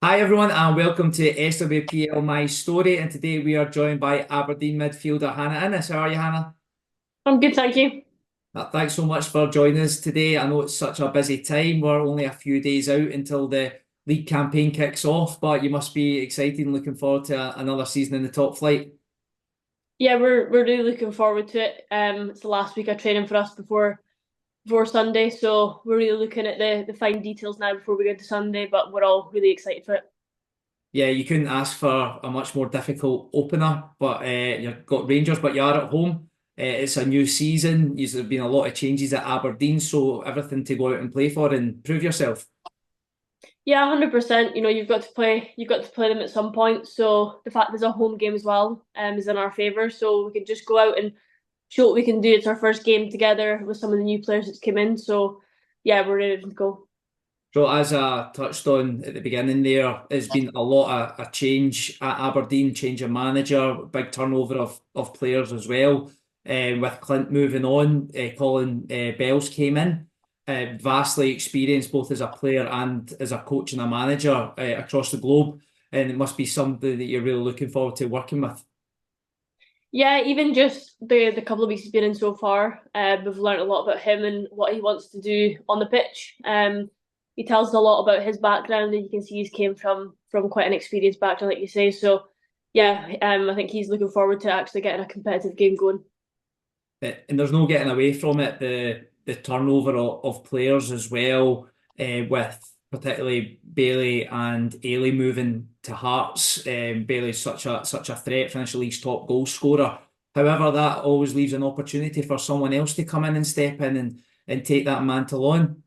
Hi everyone and welcome to SWPL My Story, and today we are joined by Aberdeen midfielder Hannah Innes. How are you, Hannah? I'm good, thank you. Thanks so much for joining us today. I know it's such a busy time. We're only a few days out until the league campaign kicks off, but you must be excited and looking forward to another season in the top flight. Yeah, we're really looking forward to it. It's the last week of training for us before Sunday, so we're really looking at the fine details now before we go to Sunday. But we're all really excited for it. Yeah, you couldn't ask for a much more difficult opener, but you've got Rangers, but you are at home. It's a new season. There's been a lot of changes at Aberdeen, so everything to go out and play for and prove yourself. Yeah, 100%. You've got to play them at some point. So the fact there's a home game as well, is in our favour. So we can just go out and show what we can do. It's our first game together with some of the new players that's come in. So yeah, we're ready to go. So as I touched on at the beginning there, there's been a lot of a change at Aberdeen, change of manager, big turnover of players as well. With Clint moving on, Colin Bells came in, vastly experienced both as a player and as a coach and a manager across the globe. And it must be something that you're really looking forward to working with. Yeah, even just the couple of weeks he's been in so far, we've learned a lot about him and what he wants to do on the pitch. He tells us a lot about his background, and you can see he's came from quite an experienced background, like you say. So, yeah, I think he's looking forward to actually getting a competitive game going. And there's no getting away from it. The turnover of players as well, with particularly Bailey and Ailey moving to Hearts. Bailey's such a threat, finished the league's top goal scorer. However, that always leaves an opportunity for someone else to come in and step in and take that mantle on.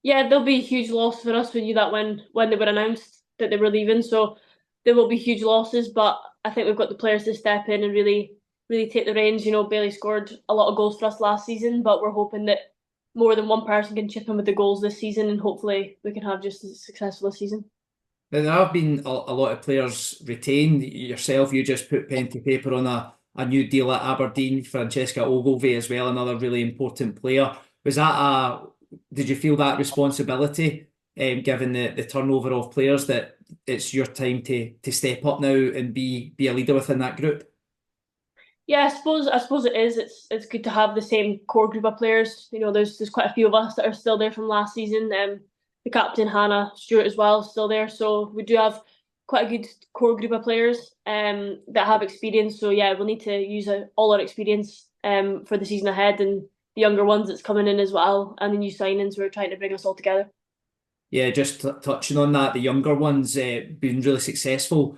Yeah, there'll be a huge loss for us. We knew that when they were announced that they were leaving, so there will be huge losses. But I think we've got the players to step in and really take the reins. Bailey scored a lot of goals for us last season, but we're hoping that more than one person can chip in with the goals this season, and hopefully we can have just as successful a season. Now, there have been a lot of players retained. Yourself, you just put pen to paper on a new deal at Aberdeen. Francesca Ogilvie as well, another really important player. Was that did you feel that responsibility, given the turnover of players, that it's your time to step up now and be a leader within that group? Yeah, I suppose it is. It's good to have the same core group of players. There's quite a few of us that are still there from last season. The captain Hannah Stewart as well is still there, so we do have quite a good core group of players that have experience. So yeah, we'll need to use all our experience for the season ahead, and the younger ones that's coming in as well, and the new signings. We're trying to bring us all together. Yeah, just touching on that, the younger ones been really successful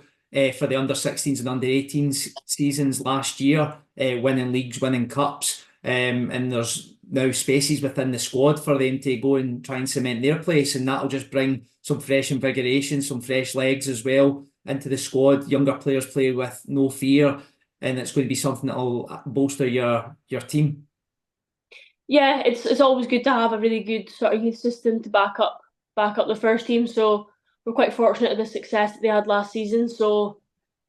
for the under 16s and under 18s seasons last year, winning leagues, winning cups, and there's now spaces within the squad for them to go and try and cement their place, and that'll just bring some fresh invigoration, some fresh legs as well into the squad. Younger players play with no fear, and it's going to be something that'll bolster your team. Yeah, it's always good to have a really good sort of youth system to back up the first team. So we're quite fortunate of the success that they had last season. So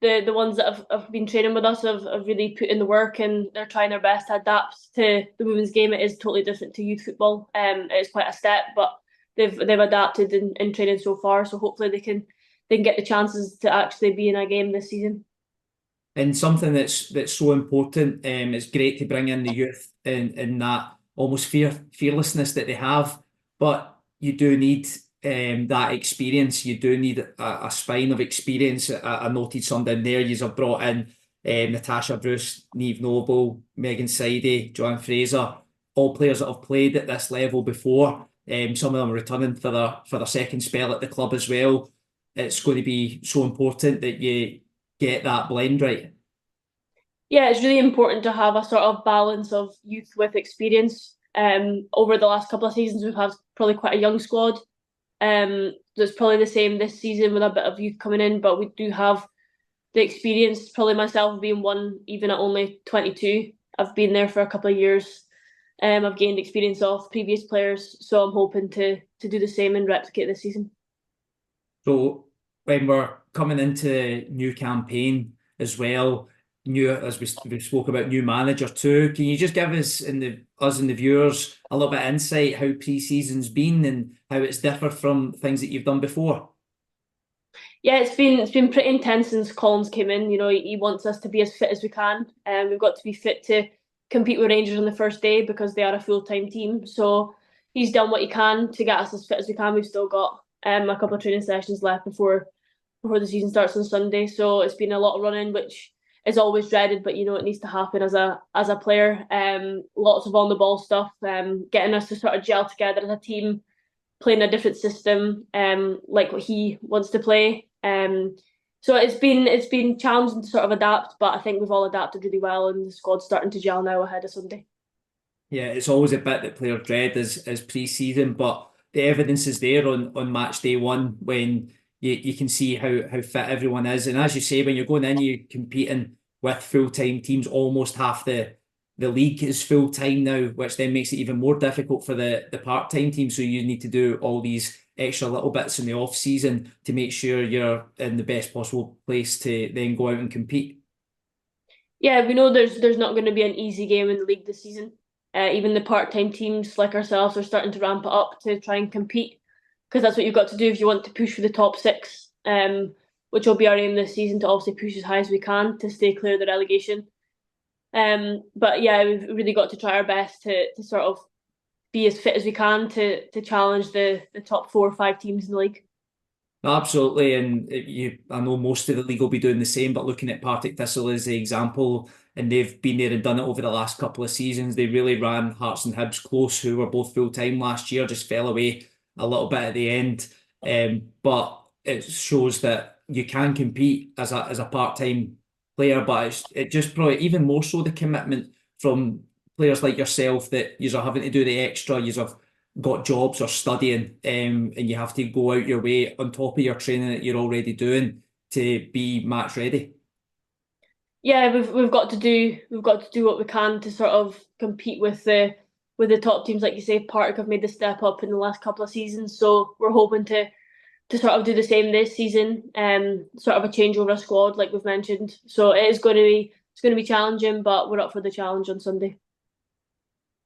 the ones that have been training with us have really put in the work, and they're trying their best to adapt to the women's game. It is totally different to youth football. It is quite a step, but they've adapted in training so far. So hopefully they can get the chances to actually be in a game this season. And something that's so important. It's great to bring in the youth and that almost fearlessness that they have, but you do need that experience. You do need a spine of experience. I noted some down there. You have brought in Natasha Bruce, Neve Noble, Megan Sidey, Joanne Fraser, all players that have played at this level before. Some of them are returning for their second spell at the club as well. It's going to be so important that you get that blend right. Yeah, it's really important to have a sort of balance of youth with experience. Over the last couple of seasons, we've had probably quite a young squad. That's probably the same this season with a bit of youth coming in, but we do have the experience. Probably myself being one, even at only 22. I've been there for a couple of years. I've gained experience off previous players, so I'm hoping to do the same and replicate this season. So when we're coming into new campaign as well, new as we spoke about new manager too, can you just give us and the viewers a little bit of insight how pre-season's been and how it's differed from things that you've done before? Yeah, it's been pretty intense since Collins came in. You know, he wants us to be as fit as we can, and we've got to be fit to compete with Rangers on the first day because they are a full-time team. So he's done what he can to get us as fit as we can. We've still got a couple of training sessions left before the season starts on Sunday. So it's been a lot of running, which is always dreaded, but you know it needs to happen as a player. Lots of on the ball stuff, getting us to sort of gel together as a team, playing a different system, like what he wants to play. So it's been challenging to sort of adapt, but I think we've all adapted really well, and the squad's starting to gel now ahead of Sunday. Yeah, it's always a bit that player dread is pre-season, but the evidence is there on match day one when you can see how fit everyone is. And as you say, when you're going in, you're competing with full-time teams. Almost half the league is full-time now, which then makes it even more difficult for the part-time team. So you need to do all these extra little bits in the off season to make sure you're in the best possible place to then go out and compete. Yeah, we know there's not going to be an easy game in the league this season. Even the part-time teams like ourselves are starting to ramp it up to try and compete because that's what you've got to do if you want to push for the top six, which will be our aim this season to obviously push as high as we can to stay clear of the relegation. But yeah, we've really got to try our best to sort of be as fit as we can to challenge the top 4 or 5 teams in the league. Absolutely, and I know most of the league will be doing the same, but looking at Partick Thistle as the example, and they've been there and done it over the last couple of seasons. They really ran Hearts and Hibs close, who were both full time last year, just fell away a little bit at the end. But it shows that you can compete as a part time player, but it just probably even more so the commitment from players like yourself that you're having to do the extra, you've got jobs or studying, and you have to go out your way on top of your training that you're already doing to be match ready. Yeah, we've got to do what we can to sort of compete with the top teams. Like you say, Partick have made the step up in the last couple of seasons, so we're hoping to sort of do the same this season. Sort of a change over a squad, like we've mentioned. So it's going to be challenging, but we're up for the challenge on Sunday.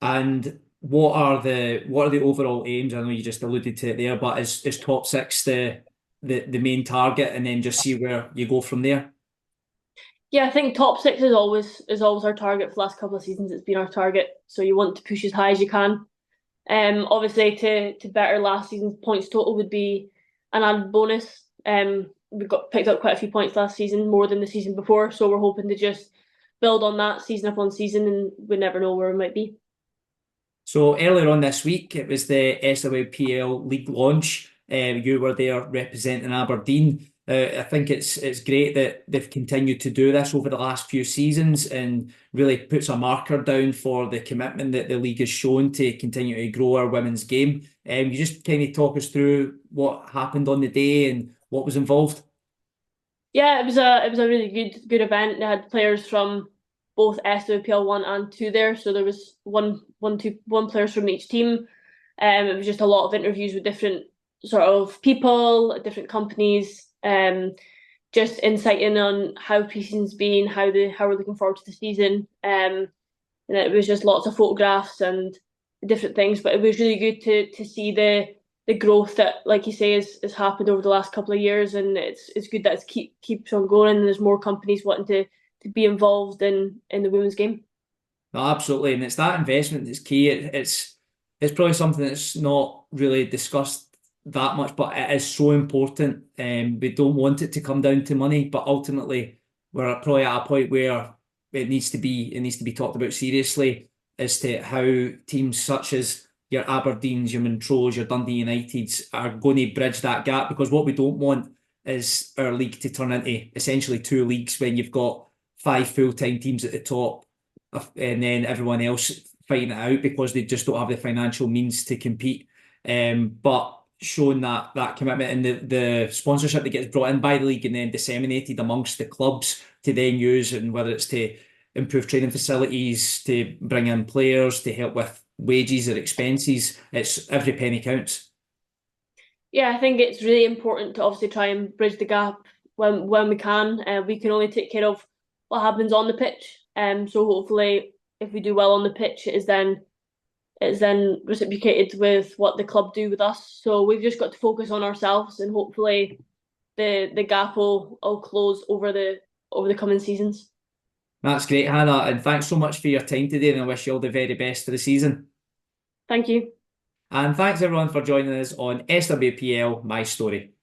And what are the overall aims? I know you just alluded to it there, but is top six the main target, and then just see where you go from there? Yeah, I think top six is always our target for the last couple of seasons. It's been our target, so you want to push as high as you can. Obviously to better last season's points total would be an added bonus. We got picked up quite a few points last season, more than the season before, so we're hoping to just build on that season upon season, and we never know where we might be. So earlier on this week, it was the SWPL league launch. You were there representing Aberdeen. I think it's great that they've continued to do this over the last few seasons and really puts a marker down for the commitment that the league has shown to continue to grow our women's game. You just kind of talk us through what happened on the day and what was involved. Yeah, it was a really good event. They had players from both SWPL 1 and 2 there, so there was one players from each team. It was just a lot of interviews with different sort of people, different companies, just insighting on how pre-season's been, how we're looking forward to the season. And it was just lots of photographs and different things. But it was really good to see the growth that, like you say, has happened over the last couple of years, and it's good that keeps on going, and there's more companies wanting to be involved in the women's game. No, absolutely, and it's that investment that's key. It's probably something that's not really discussed that much, but it is so important. We don't want it to come down to money, but ultimately, we're probably at a point where it needs to be talked about seriously as to how teams such as your Aberdeens, your Montrose, your Dundee Uniteds are going to bridge that gap. Because what we don't want is our league to turn into essentially two leagues when you've got five full-time teams at the top and then everyone else fighting it out because they just don't have the financial means to compete. But showing that commitment and the sponsorship that gets brought in by the league and then disseminated amongst the clubs to then use, and whether it's to improve training facilities, to bring in players, to help with wages or expenses, it's every penny counts. Yeah, I think it's really important to obviously try and bridge the gap when we can. We can only take care of what happens on the pitch. So hopefully, if we do well on the pitch, it is then reciprocated with what the club do with us. So we've just got to focus on ourselves, and hopefully the gap will close over the coming seasons. That's great, Hannah, and thanks so much for your time today, and I wish you all the very best for the season. Thank you. And thanks everyone for joining us on SWPL My Story.